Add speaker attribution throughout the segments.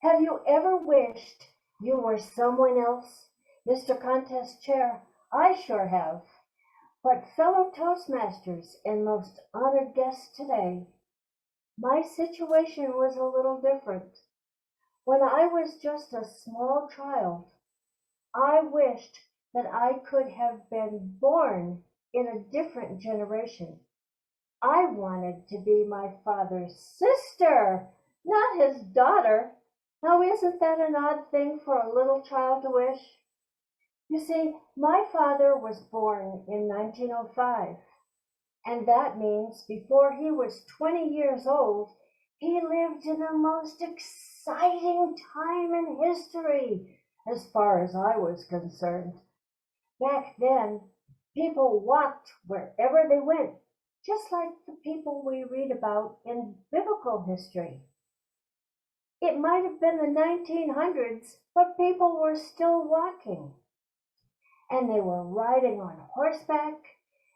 Speaker 1: Have you ever wished you were someone else? Mr. Contest Chair, I sure have. But fellow Toastmasters and most honored guests today, my situation was a little different. When I was just a small child, I wished that I could have been born in a different generation. I wanted to be my father's sister, not his daughter. Now, isn't that an odd thing for a little child to wish? You see, my father was born in 1905, and that means before he was 20 years old, he lived in the most exciting time in history, as far as I was concerned. Back then, people walked wherever they went, just like the people we read about in biblical history. It might have been the 1900s, but people were still walking. And they were riding on horseback,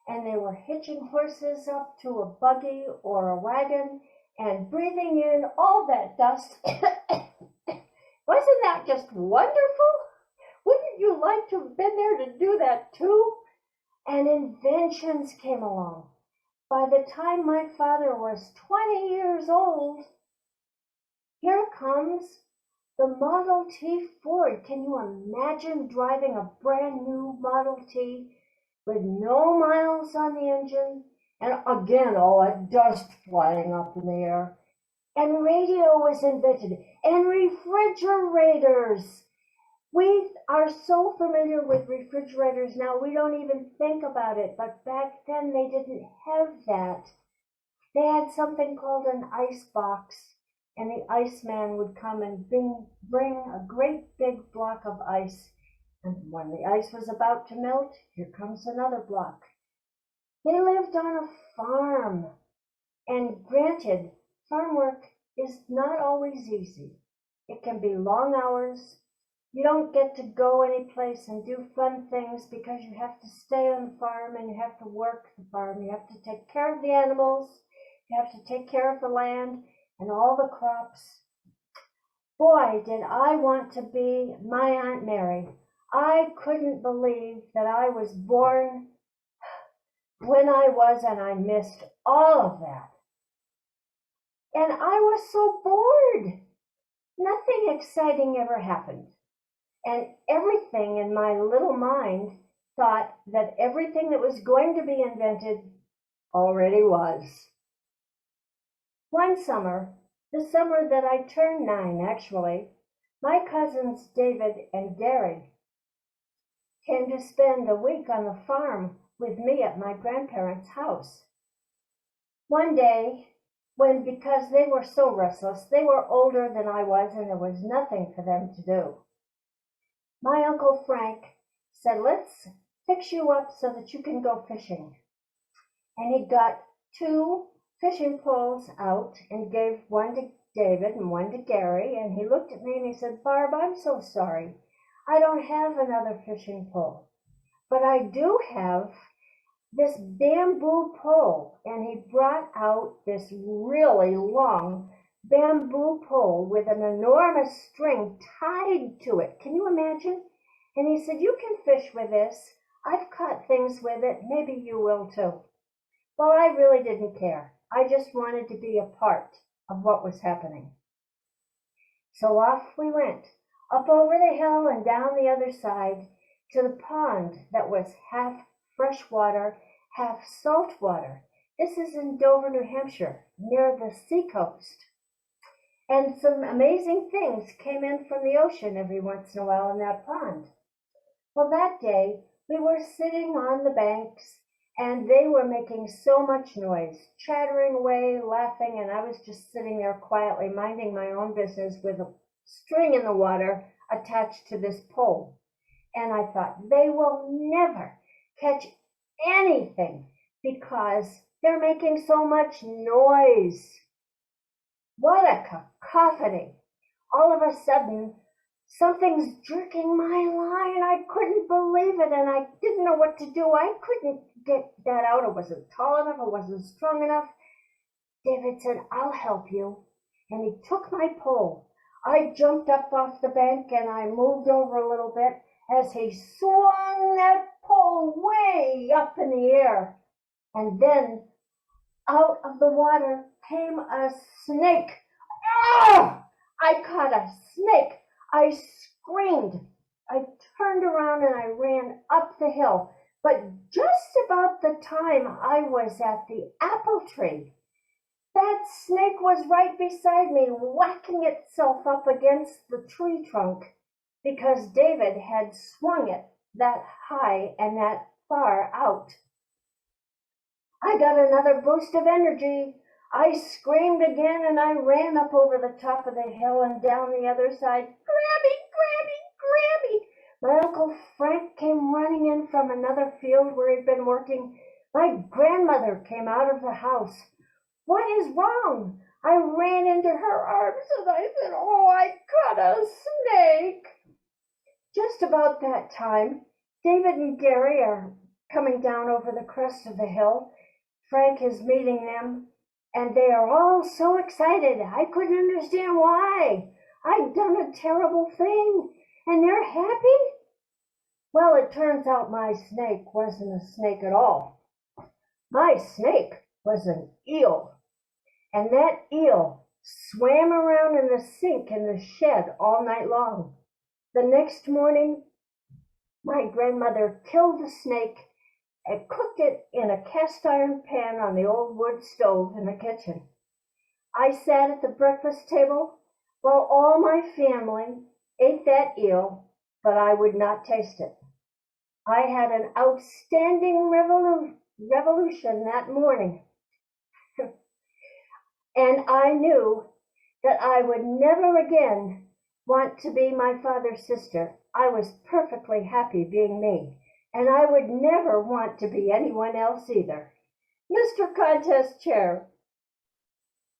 Speaker 1: and they were hitching horses up to a buggy or a wagon and breathing in all that dust. Wasn't that just wonderful? Wouldn't you like to have been there to do that too? And inventions came along. By the time my father was 20 years old, here comes the Model T Ford. Can you imagine driving a brand new Model T with no miles on the engine? And again, all that dust flying up in the air. And radio was invented, and refrigerators. We are so familiar with refrigerators now, we don't even think about it. But back then, they didn't have that. They had something called an ice box, and the iceman would come and bring a great big block of ice. And when the ice was about to melt, here comes another block. They lived on a farm. And granted, farm work is not always easy. It can be long hours. You don't get to go any place and do fun things because you have to stay on the farm and you have to work the farm. You have to take care of the animals. You have to take care of the land and all the crops. Boy, did I want to be my Aunt Mary. I couldn't believe that I was born when I was, and I missed all of that. And I was so bored. Nothing exciting ever happened. And everything in my little mind thought that everything that was going to be invented already was. One summer, the summer that I turned 9 actually, my cousins David and Gary came to spend a week on the farm with me at my grandparents' house. One day, because they were so restless, they were older than I was and there was nothing for them to do. My Uncle Frank said, "Let's fix you up so that you can go fishing." And he got 2 fishing poles out and gave one to David and one to Gary. And he looked at me and he said, "Barb, I'm so sorry. I don't have another fishing pole, but I do have this bamboo pole." And he brought out this really long bamboo pole with an enormous string tied to it. Can you imagine? And he said, "You can fish with this. I've caught things with it. Maybe you will too." Well, I really didn't care. I just wanted to be a part of what was happening. So off we went, up over the hill and down the other side to the pond that was half fresh water, half salt water. This is in Dover, New Hampshire, near the seacoast. And some amazing things came in from the ocean every once in a while in that pond. Well, that day we were sitting on the banks and they were making so much noise, chattering away, laughing, and I was just sitting there quietly minding my own business with a string in the water attached to this pole. And I thought, they will never catch anything because they're making so much noise. What a cacophony. All of a sudden, something's jerking my line. I couldn't believe it, and I didn't know what to do. I couldn't get that out. It wasn't tall enough. It wasn't strong enough. David said, "I'll help you." And he took my pole. I jumped up off the bank and I moved over a little bit as he swung that pole way up in the air. And then out of the water came a snake. Oh! I caught a snake. I screamed. I turned around and I ran up the hill. But just about the time I was at the apple tree, that snake was right beside me, whacking itself up against the tree trunk because David had swung it that high and that far out. I got another boost of energy. I screamed again and I ran up over the top of the hill and down the other side. Grabby, grabby, grabby. My Uncle Frank came running in from another field where he'd been working. My grandmother came out of the house. What is wrong? I ran into her arms and I said, oh, I caught a snake. Just about that time, David and Gary are coming down over the crest of the hill. Frank is meeting them, and they are all so excited. I couldn't understand why. I'd done a terrible thing, and they're happy? Well, it turns out my snake wasn't a snake at all. My snake was an eel. And that eel swam around in the sink in the shed all night long. The next morning, my grandmother killed the snake and cooked it in a cast iron pan on the old wood stove in the kitchen. I sat at the breakfast table while all my family ate that eel, but I would not taste it. I had an outstanding revolution that morning. And I knew that I would never again want to be my father's sister. I was perfectly happy being me, and I would never want to be anyone else either. Mr. Contest Chair,